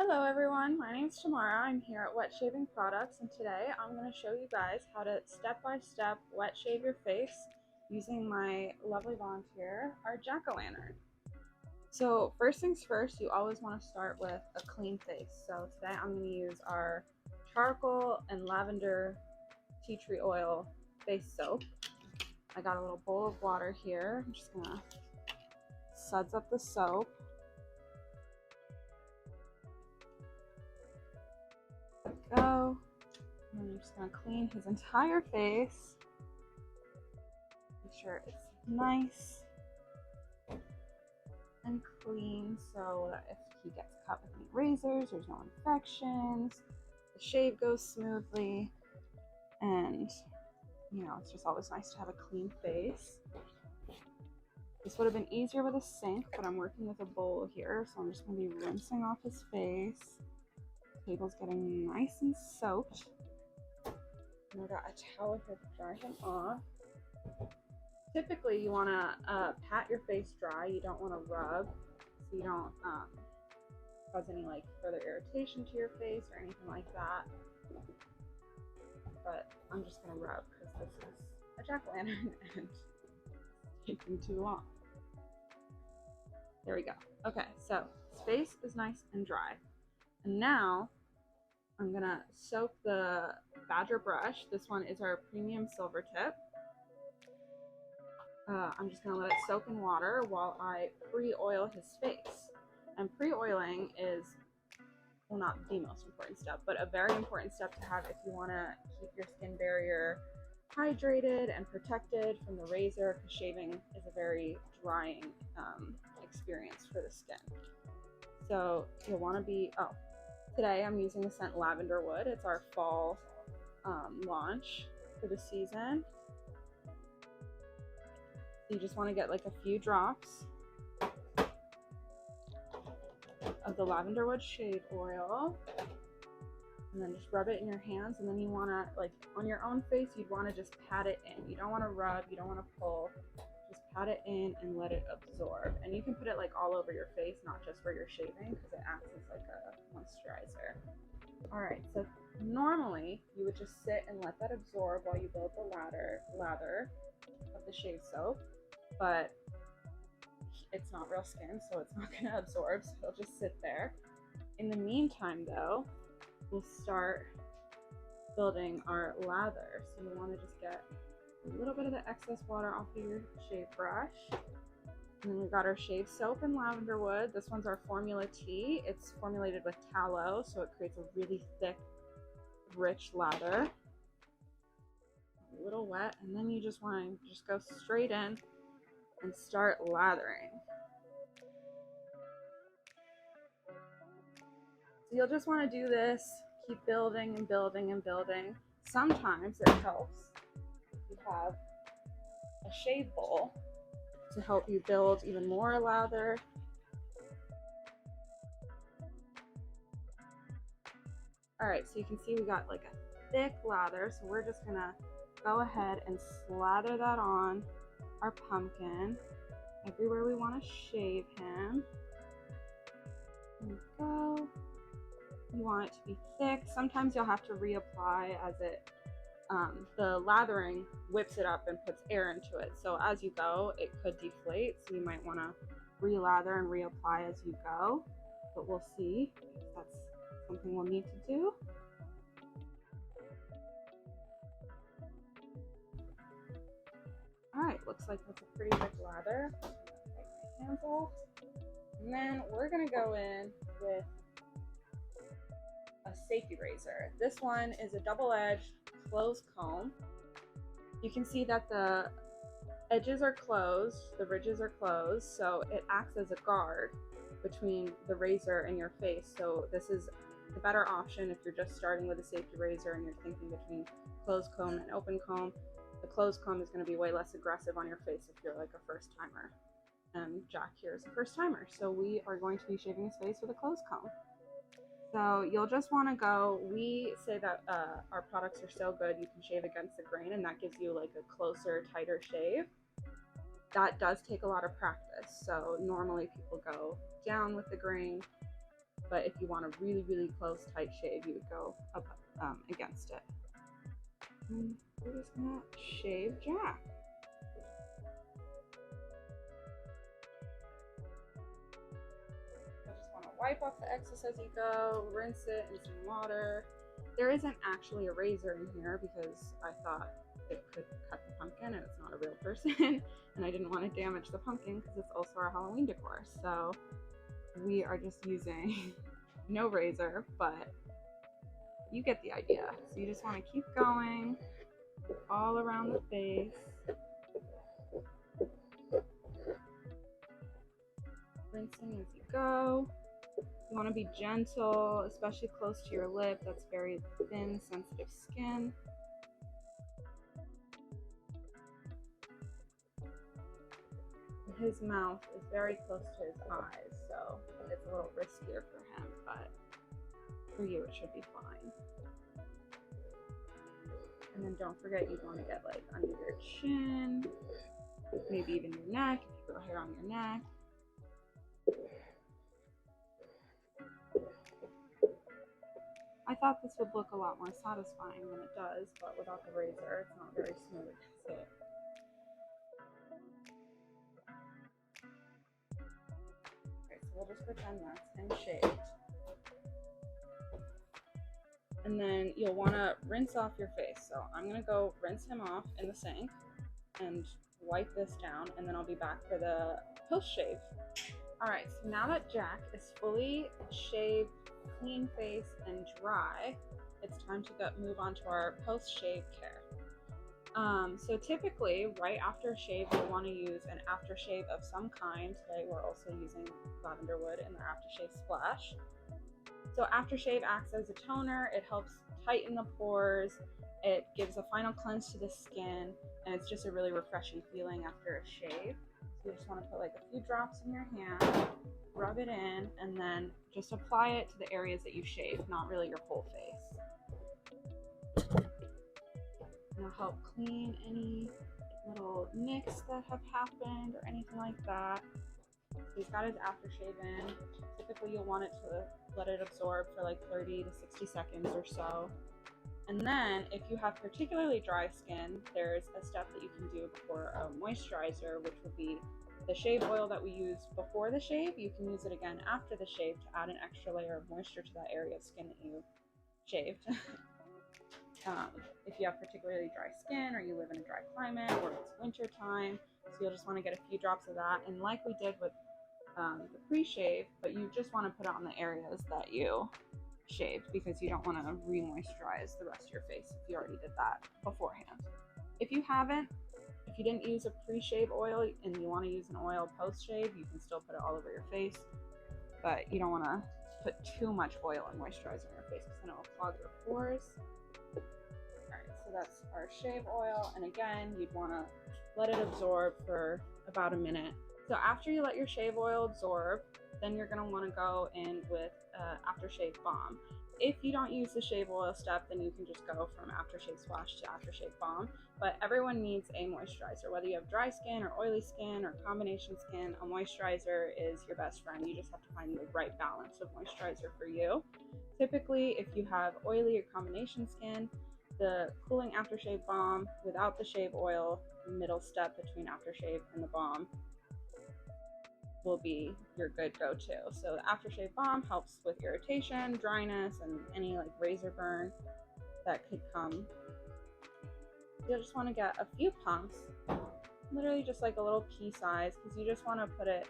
Hello everyone, my name is Tamara. I'm here at Wet Shaving Products, and today I'm going to show you guys how to step-by-step wet shave your face using my lovely volunteer, our jack-o'-lantern. So first things first, you always want to start with a clean face. So today I'm going to use our charcoal and lavender tea tree oil face soap. I got a little bowl of water here. I'm just going to suds up the soap. Go. And I'm just going to clean his entire face. Make sure it's nice and clean so that if he gets cut with any razors, there's no infections, the shave goes smoothly, and it's just always nice to have a clean face. This would have been easier with a sink, but I'm working with a bowl here, so I'm just going to be rinsing off his face. The table's getting nice and soaked. And I got a towel here to dry him off. Typically, you want to pat your face dry. You don't want to rub, so you don't cause any further irritation to your face or anything like that. But I'm just going to rub because this is a jack-o'-lantern and it's taking too long. There we go. Okay, so his face is nice and dry. And now I'm going to soak the Badger brush. This one is our premium silver tip. I'm just going to let it soak in water while I pre-oil his face. And pre-oiling is, well, not the most important step, but a very important step to have if you want to keep your skin barrier hydrated and protected from the razor, because shaving is a very drying experience for the skin. So you'll want to be, today I'm using the scent Lavender Wood. It's our fall launch for the season. You just want to get a few drops of the lavender wood shave oil, and then just rub it in your hands. And then you want to, on your own face, you'd want to just pat it in. You don't want to rub, you don't want to pull. Just pat it in and let it absorb. And you can put it all over your face, not just where you're shaving, because it acts as a moisturizer. All right, so normally you would just sit and let that absorb while you build the lather of the shave soap, but it's not real skin, so it's not going to absorb, so it'll just sit there. In the meantime, though, we'll start building our lather. So you want to just get a little bit of the excess water off of your shave brush. And then we've got our shave soap and lavender wood. This one's our formula tea. It's formulated with tallow, so it creates a really thick, rich lather. A little wet, and then you just want to just go straight in and start lathering. So you'll just want to do this, keep building and building and building. Sometimes it helps if you have a shave bowl to help you build even more lather. All right, so you can see we got a thick lather, so we're just gonna go ahead and slather that on our pumpkin everywhere we want to shave him. There we go. You want it to be thick. Sometimes you'll have to reapply as the lathering whips it up and puts air into it. So as you go, it could deflate. So you might want to relather and reapply as you go. But we'll see if that's something we'll need to do. All right, looks like that's a pretty big lather. I'm gonna take my hands off. And then we're gonna go in with a safety razor. This one is a double-edged closed comb. You can see that the edges are closed, the ridges are closed, so it acts as a guard between the razor and your face. So this is the better option if you're just starting with a safety razor and you're thinking between closed comb and open comb. The closed comb is going to be way less aggressive on your face if you're a first timer. And Jack here is a first timer, so we are going to be shaving his face with a closed comb. So you'll just want to go, we say that our products are so good you can shave against the grain, and that gives you a closer, tighter shave. That does take a lot of practice. So normally people go down with the grain, But if you want a really, really close, tight shave, you would go up against it. And we're just gonna shave Jack. I just want to wipe off the excess as you go, rinse it in some water. There isn't actually a razor in here because I thought it could cut the pumpkin and it's not a real person and I didn't want to damage the pumpkin because it's also our Halloween decor. So we are just using no razor, but you get the idea. So you just want to keep going all around the face. Rinsing as you go. You want to be gentle, especially close to your lip. That's very thin, sensitive skin. His mouth is very close to his eyes, so it's a little riskier for him, but for you it should be fine. And then don't forget, you want to get like under your chin, maybe even your neck if you grow hair on your neck. I thought this would look a lot more satisfying than it does, but without the razor, it's not very smooth. So we'll just pretend that's him shaved. And then you'll want to rinse off your face. So I'm going to go rinse him off in the sink and wipe this down, and then I'll be back for the post shave. All right, so now that Jack is fully shaved, clean face, and dry, it's time to move on to our post shave care. So typically, right after a shave, you'll want to use an aftershave of some kind. Today, we're also using Lavender Wood in their aftershave splash. So aftershave acts as a toner. It helps tighten the pores. It gives a final cleanse to the skin, and it's just a really refreshing feeling after a shave. So you just want to put like a few drops in your hand, rub it in, and then just apply it to the areas that you shave, not really your whole face. It'll help clean any little nicks that have happened or anything like that. So he's got his aftershave in. Typically you'll want it to let it absorb for like 30 to 60 seconds or so. And then if you have particularly dry skin, there's a step that you can do before a moisturizer, which would be the shave oil that we use before the shave. You can use it again after the shave to add an extra layer of moisture to that area of skin that you shaved. If you have particularly dry skin or you live in a dry climate or it's winter time, so you'll just want to get a few drops of that. And like we did with the pre-shave, but you just want to put it on the areas that you shaved because you don't want to re-moisturize the rest of your face if you already did that beforehand. If you didn't use a pre-shave oil and you want to use an oil post-shave, you can still put it all over your face, but you don't want to put too much oil and moisturizer in your face because then it will clog your pores. So that's our shave oil, and again, you'd want to let it absorb for about a minute. So after you let your shave oil absorb, then you're going to want to go in with aftershave balm. If you don't use the shave oil step, then you can just go from aftershave splash to aftershave balm. But everyone needs a moisturizer. Whether you have dry skin or oily skin or combination skin, a moisturizer is your best friend. You just have to find the right balance of moisturizer for you. Typically, if you have oily or combination skin, the cooling aftershave balm without the shave oil, middle step between aftershave and the balm, will be your good go-to. So the aftershave balm helps with irritation, dryness, and any like razor burn that could come. You'll just want to get a few pumps, literally just like a little pea size, because you just want to put it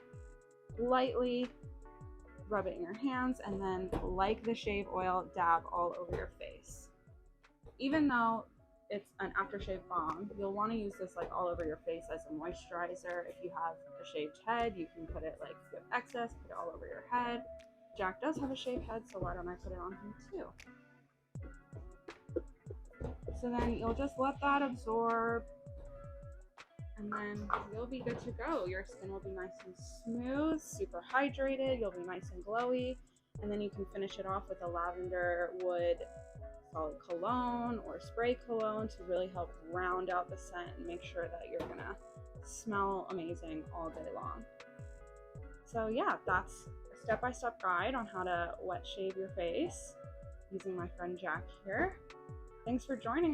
lightly, rub it in your hands, and then like the shave oil, dab all over your face. Even though it's an aftershave balm, you'll want to use this like all over your face as a moisturizer. If you have a shaved head, you can put it like if you have excess, put it all over your head. Jack does have a shaved head, so why don't I put it on him too? So then you'll just let that absorb, and then you'll be good to go. Your skin will be nice and smooth, super hydrated, you'll be nice and glowy, and then you can finish it off with a Lavender Wood solid cologne or spray cologne to really help round out the scent and make sure that you're gonna smell amazing all day long. So yeah, that's step-by-step guide on how to wet shave your face using my friend Jack here. Thanks for joining.